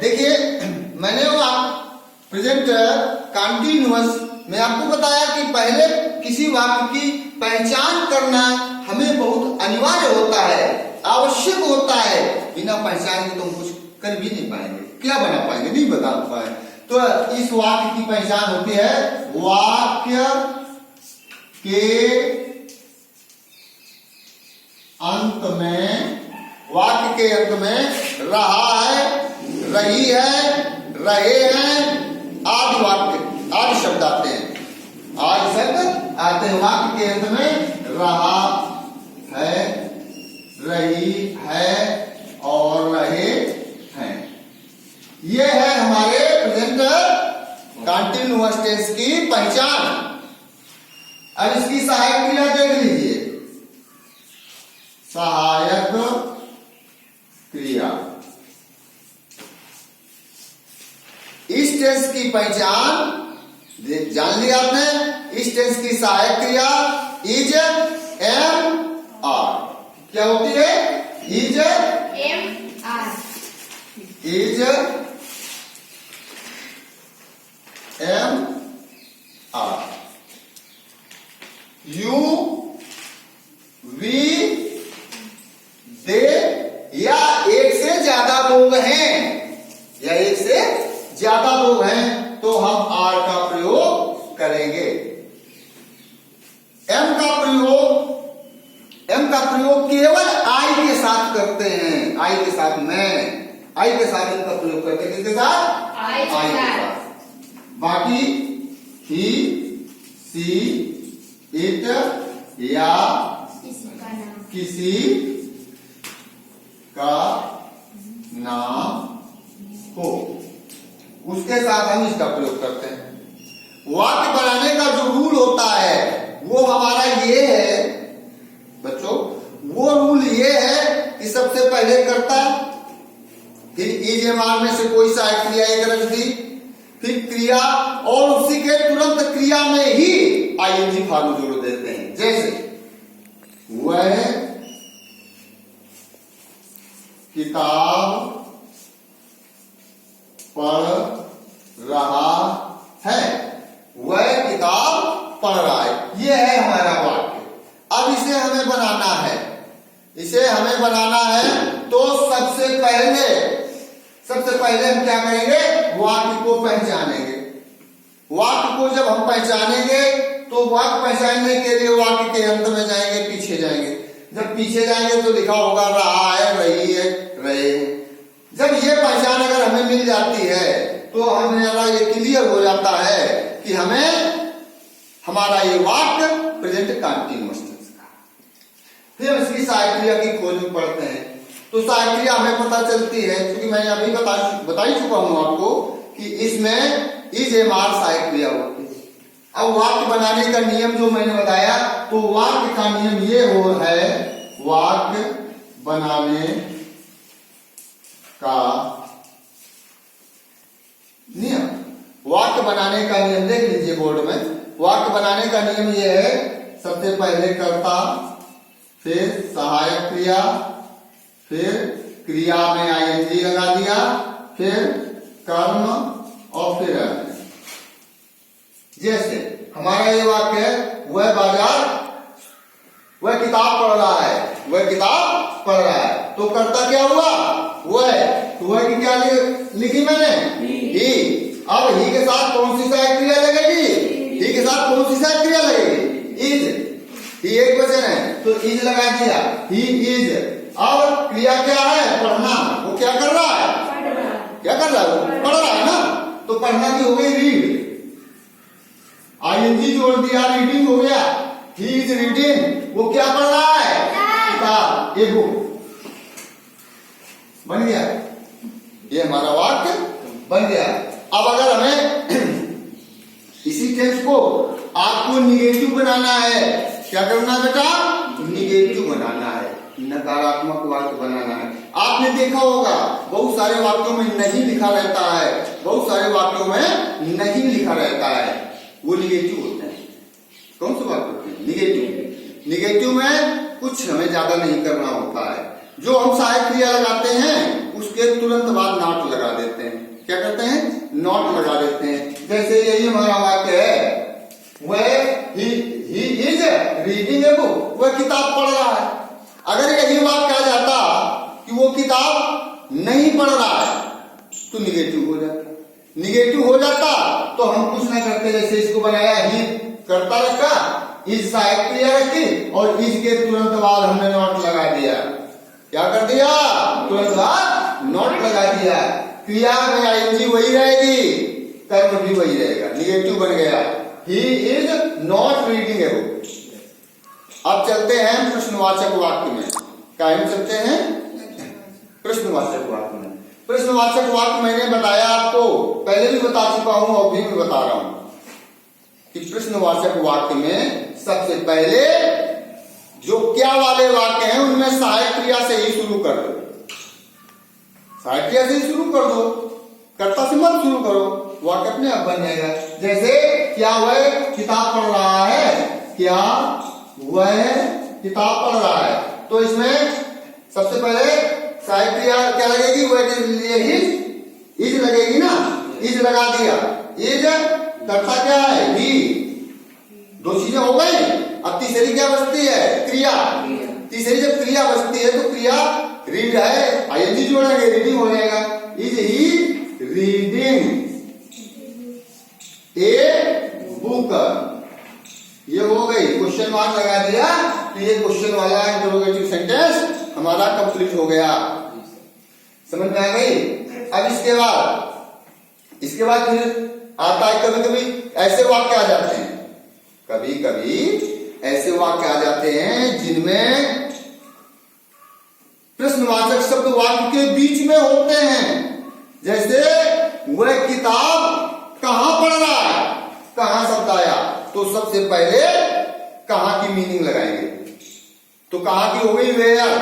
देखिए मैंने वहां प्रेजेंट कंटिन्यूअस में आपको बताया कि पहले किसी वाक्य की पहचान करना हमें बहुत अनिवार्य होता है, आवश्यक होता है। बिना पहचान के तो हम कुछ कर भी नहीं पाएंगे, क्या बना पाएंगे, नहीं बता पाए। तो इस वाक्य की पहचान होती है वाक्य के अंत में, वाक्य के अंत में रहा है, रही है, रहे हैं आदि वाक्य, आदि शब्द आते हैं, आदि शब्द आते हैं। वाक्य के अंत में रहा है, रही है और रहे हैं, ये है हमारे प्रेजेंट कंटिन्यूअस टेंस की पहचान। अब इसकी सहायक क्रिया देख लीजिए, सहायक क्रिया। इस टेंस की पहचान जान लिया आपने। इस टेंस की सहायक क्रिया इज, एम, आर। क्या होती है? Is, M, R. Is, M, R. U, V, दे या एक से ज्यादा लोग हैं, या एक से ज्यादा लोग हैं तो हम आर का प्रयोग करेंगे। एम का प्रयोग केवल आई के साथ करते हैं, आई के साथ मैं, आई के साथ इनका प्रयोग करते हैं। किसके साथ? आई के साथ। बाकी ही, सी, इट या किसी का नाम हो, उसके साथ हम इसका प्रयोग करते हैं। वाक्य बनाने का जो रूल होता है वो हमारा ये है बच्चों, वो रूल ये है कि सबसे पहले कर्ता, फिर इज, एम, आर में से कोई सहायक क्रिया एक रख दी, फिर क्रिया, और उसी के तुरंत क्रिया में ही आईएनजी फॉर्म जोड़ देते हैं। जैसे वह किताब पढ़ रहा है, वह किताब पढ़ रहा है, ये है हमारा वाक्य। अब इसे हमें बनाना है, इसे हमें बनाना है तो सबसे पहले हम क्या करेंगे? वाक्य को पहचानेंगे। वाक्य को जब हम पहचानेंगे तो वाक्य पहचानने के लिए वाक्य के अंत में जाएंगे, पीछे जाएंगे। जब पीछे जाएंगे तो लिखा होगा रहा है, रही है, रहे हैं। जब ये पहचान अगर हमें मिल जाती है तो हमें ये क्लियर हो जाता है कि हमें हमारा ये वाक्य प्रेजेंट कंटिन्यूअस टेंस का। फिर इसकी सहायक क्रिया की खोज में पढ़ते हैं तो सहायक क्रिया हमें पता चलती है, क्योंकि मैंने अभी बता ही चुका हूं आपको कि इसमें इज, एम, आर सहायक क्रिया होती है। अब वाक्य बनाने का नियम जो मैंने बताया, तो वाक्य का नियम ये है, वाक्य बनाने का नियम, वाक्य बनाने का नियम देख लीजिए बोर्ड में। वाक्य बनाने का नियम ये है, सबसे पहले कर्ता, फिर सहायक क्रिया, फिर क्रिया में आईएनजी लगा दिया, फिर कर्म और फिर अर्थ। जैसे हमारा ये वाक्य है, वह किताब पढ़ रहा है, वह किताब पढ़ रहा है, तो कर्ता क्या हुआ? वह। तो वह की क्या लिखी मैंने? ही। अब ही के साथ कौन सी सहायक क्रिया लगेगी? ही के साथ कौन सी सहायक क्रिया लगेगी? इज। ही एक वचन है तो इज लगा दिया, ही इज। अब क्रिया क्या है? पढ़ना। वो क्या कर रहा है? क्या कर रहा है? वो पढ़ रहा है ना, तो पढ़ना की हो गई रीड, आईएनजी जोड़ दिया, रीडिंग हो गया। ही इज रीडिंग, वो क्या पढ़ रहा है? किताब, ए बुक। बन गया, ये हमारा वाक्य बन गया। अब अगर हमें इसी टेंस को आपको निगेटिव बनाना है, क्या करना बेटा? निगेटिव बनाना है, नकारात्मक वाक्य बनाना है। आपने देखा होगा बहुत सारे वाक्यों में नहीं लिखा रहता है, बहुत सारे वाक्यों में नहीं लिखा रहता है, वो निगेटिव होते हैं। कौन सी बात होती है? निगेटिव। निगेटिव में कुछ हमें ज्यादा नहीं करना होता है, जो हम सहायक क्रिया लगाते हैं उसके तुरंत बाद नॉट लगा देते हैं। क्या करते हैं? नॉट लगा देते हैं। जैसे यही हमारा वाक्य है, वह he is reading a book, वह किताब पढ़ रहा है। अगर यही वाक्य आ जाता कि वो किताब नहीं पढ़ रहा है तो निगेटिव हो जाता। निगेटिव हो जाता तो हम कुछ ना करते, जैसे इसको बनाया ही करता रखा, इज सहायक क्रिया रखी और इज के तुरंत बाद हमने नॉट लगा दिया। क्या कर दिया? तुरंत बाद नॉट लगा दिया। क्रिया में आईएनजी वही रहेगी, कर्म भी वही रहेगा, निगेटिव बन गया। He is not reading a book. अब चलते हैं प्रश्नवाचक वाक्य में। क्या में चलते हैं? प्रश्नवाचक वाक्य में। प्रश्नवाचक वाक्य मैंने बताया आपको, पहले भी बता चुका हूं और भी बता रहा हूं कि प्रश्नवाचक वाक्य में सबसे पहले जो क्या वाले वाक्य हैं उनमें सहायक क्रिया से ही शुरू कर दो। सहायक क्रिया से ही शुरू कर दो, कर्ता से मत शुरू करो, वाक्य अपने आप बन जाएगा। जैसे क्या वह किताब पढ़ रहा है, क्या वह किताब पढ़ रहा है, तो इसमें सबसे पहले सहायक क्रिया क्या लगेगी? वह इज लगेगी ना, इज लगा दिया। इज कर्ता क्या है? ही। दो चीजें हो गई। अब तीसरी क्या बचती है? क्रिया। तीसरी जब क्रिया बचती है तो क्रिया रीड है, आईएनजी जोड़ेंगे, रीडिंग हो जाएगा। Is he reading a book, ये हो गई। क्वेश्चन मार्क लगा दिया तो ये क्वेश्चन वाला इंटरोगेटिव सेंटेंस हमारा कंप्लीट हो गया। समझ में आ गई? अब इसके बाद फिर आता है, कभी कभी ऐसे वाक्य आ जाते हैं, कभी कभी ऐसे वाक्य आ जाते हैं जिनमें प्रश्नवाचक शब्द वाक्य के बीच में होते हैं। जैसे वह किताब कहां पढ़ रहा है, कहां शब्द आया तो सबसे पहले कहां की मीनिंग लगाएंगे। तो कहां की हो गई वेयर,